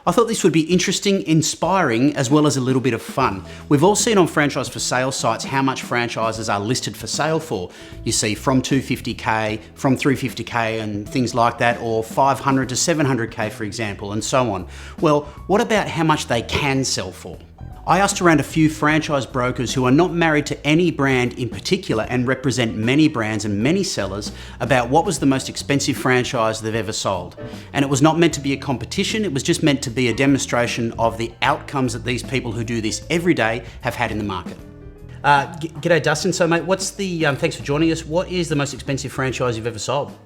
I thought this would be interesting, inspiring, as well as a little bit of fun. We've all seen on franchise for sale sites how much franchises are listed for sale for. You see from 250K, from 350K and things like that, or 500 to 700K for example, and so on. Well, what about how much they can sell for? I asked around a few franchise brokers who are not married to any brand in particular and represent many brands and many sellers about what was the most expensive franchise they've ever sold. And it was not meant to be a competition, it was just meant to be a demonstration of the outcomes that these people who do this every day have had in the market. G'day Dustin, so mate, thanks for joining us. What is the most expensive franchise you've ever sold?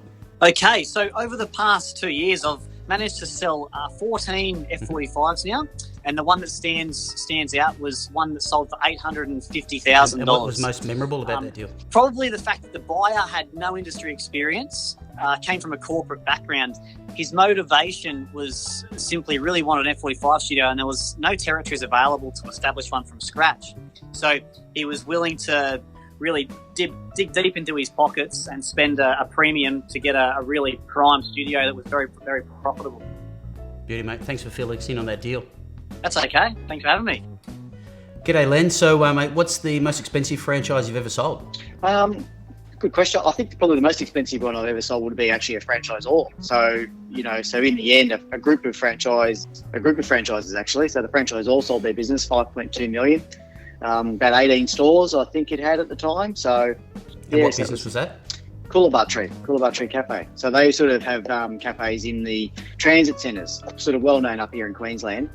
Okay, so over the past 2 years, I've managed to sell 14 F45s now, and the one that stands out was one that sold for $850,000. And what was most memorable about that deal? Probably the fact that the buyer had no industry experience, came from a corporate background. His motivation was simply really wanted an F45 studio, and there was no territories available to establish one from scratch. So he was willing to really dig deep into his pockets and spend a premium to get a really prime studio that was very, very profitable. Beauty, mate. Thanks for filling us in on that deal. That's okay. Thanks for having me. G'day, Len. So, mate, what's the most expensive franchise you've ever sold? Good question. I think probably the most expensive one I've ever sold would be actually a franchisor. So, so in the end, a group of franchises actually. So the franchisor sold their business, 5.2 million. About 18 stores, I think it had at the time. So, and what business was that? Coolabah Tree Cafe. So they sort of have cafes in the transit centres, sort of well known up here in Queensland.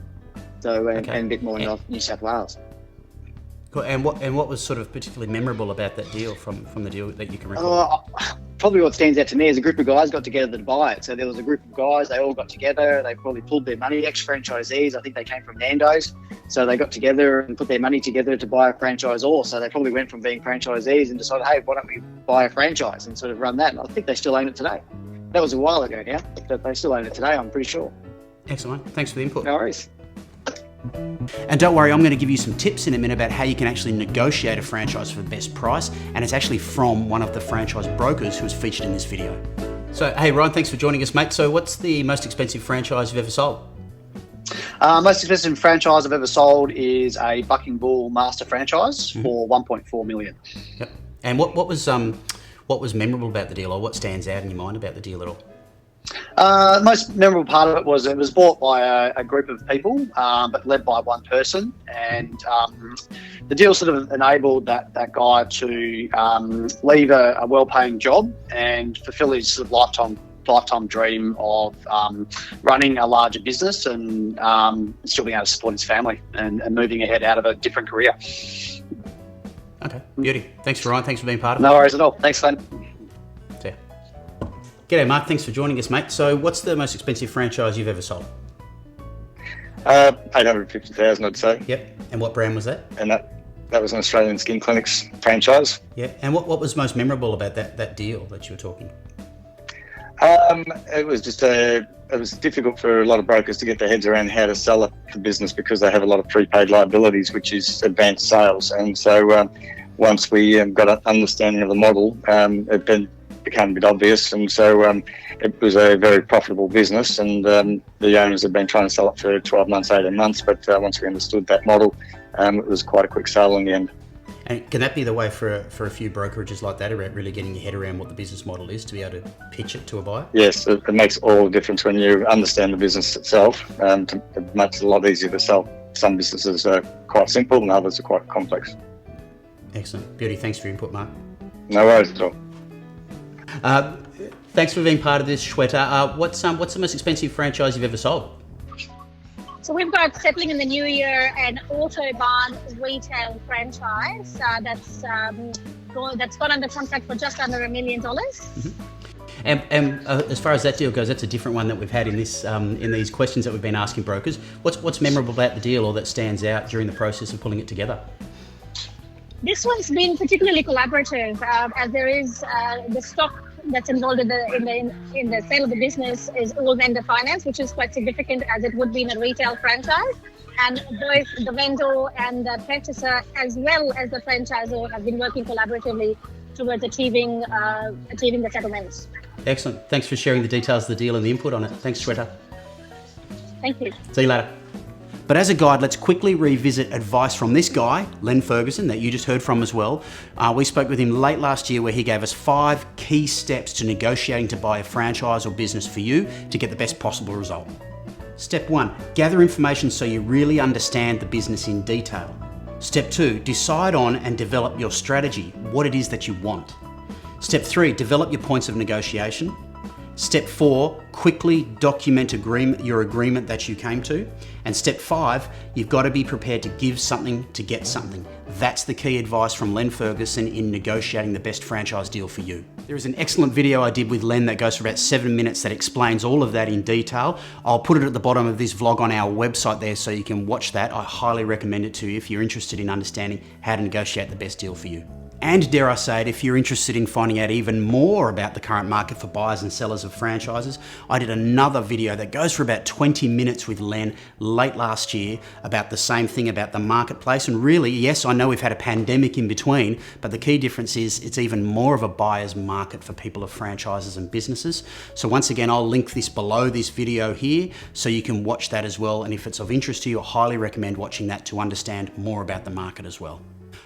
So and a bit more in New South Wales. Cool. And what was sort of particularly memorable about that deal from the deal that you can recall? Probably what stands out to me is a group of guys got together to buy it. So there was a group of guys, they all got together, they probably pulled their money, ex-franchisees, I think they came from Nando's. So they got together and put their money together to buy a franchisor. So they probably went from being franchisees and decided, hey, why don't we buy a franchise and sort of run that? And I think they still own it today. That was a while ago now, but they still own it today, I'm pretty sure. Excellent. Thanks for the input. No worries. And don't worry, I'm going to give you some tips in a minute about how you can actually negotiate a franchise for the best price, and it's actually from one of the franchise brokers who was featured in this video. So, hey Ryan, thanks for joining us, mate. So what's the most expensive franchise you've ever sold? Most expensive franchise I've ever sold is a Bucking Bull master franchise for 1.4 million. Yep. And what was memorable about the deal, or what stands out in your mind about the deal at all? The most memorable part of it was bought by a group of people, but led by one person, and the deal sort of enabled that guy to leave a well-paying job and fulfill his sort of lifetime dream of running a larger business and still being able to support his family and moving ahead out of a different career. Okay, beauty. Thanks, Ryan. Thanks for being part of it. No worries at all. Thanks, Glenn. See ya. G'day, Mark. Thanks for joining us, mate. So what's the most expensive franchise you've ever sold? 850,000, I'd say. Yep. And what brand was that? And that was an Australian Skin Clinics franchise. Yeah. And what was most memorable about that deal that you were talking? It was difficult for a lot of brokers to get their heads around how to sell the business because they have a lot of prepaid liabilities, which is advanced sales. And so once we got an understanding of the model, it became a bit obvious. And so it was a very profitable business, and the owners had been trying to sell it for 12 months, 18 months. But once we understood that model, it was quite a quick sale in the end. And can that be the way for a few brokerages like that, about really getting your head around what the business model is to be able to pitch it to a buyer? Yes, it makes all the difference when you understand the business itself. It makes it a lot easier to sell. Some businesses are quite simple and others are quite complex. Excellent. Beauty, thanks for your input, Mark. No worries at all. Thanks for being part of this, Shweta. What's the most expensive franchise you've ever sold? So we've got, settling in the new year, an Autobahn retail franchise that's gone under contract for just under $1 million. Mm-hmm. And as far as that deal goes, that's a different one that we've had in this in these questions that we've been asking brokers. What's memorable about the deal, or that stands out during the process of pulling it together? This one's been particularly collaborative, as there is the stock that's involved in the sale of the business is all vendor finance, which is quite significant as it would be in a retail franchise. And both the vendor and the purchaser, as well as the franchisor, have been working collaboratively towards achieving the settlements. Excellent. Thanks for sharing the details of the deal and the input on it. Thanks, Shweta. Thank you. See you later. But as a guide, let's quickly revisit advice from this guy, Len Ferguson, that you just heard from as well. We spoke with him late last year where he gave us 5 key steps to negotiating to buy a franchise or business for you to get the best possible result. Step 1, gather information so you really understand the business in detail. Step 2, decide on and develop your strategy, what it is that you want. Step 3, develop your points of negotiation. Step 4, quickly document your agreement that you came to. And step 5, you've got to be prepared to give something to get something. That's the key advice from Len Ferguson in negotiating the best franchise deal for you. There is an excellent video I did with Len that goes for about 7 minutes that explains all of that in detail. I'll put it at the bottom of this vlog on our website there so you can watch that. I highly recommend it to you if you're interested in understanding how to negotiate the best deal for you. And dare I say it, if you're interested in finding out even more about the current market for buyers and sellers of franchises, I did another video that goes for about 20 minutes with Len late last year about the same thing, about the marketplace. And really, yes, I know we've had a pandemic in between, but the key difference is it's even more of a buyer's market for people of franchises and businesses. So once again, I'll link this below this video here so you can watch that as well. And if it's of interest to you, I highly recommend watching that to understand more about the market as well.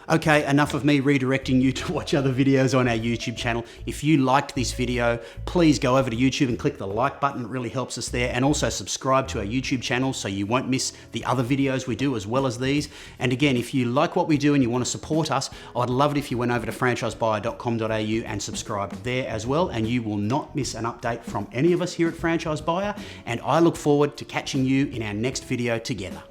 Okay, enough of me redirecting you to watch other videos on our YouTube channel. If you liked this video, please go over to YouTube and click the like button. It really helps us there. And also subscribe to our YouTube channel so you won't miss the other videos we do as well as these. And again, if you like what we do and you want to support us, I'd love it if you went over to franchisebuyer.com.au and subscribed there as well. And you will not miss an update from any of us here at Franchise Buyer. And I look forward to catching you in our next video together.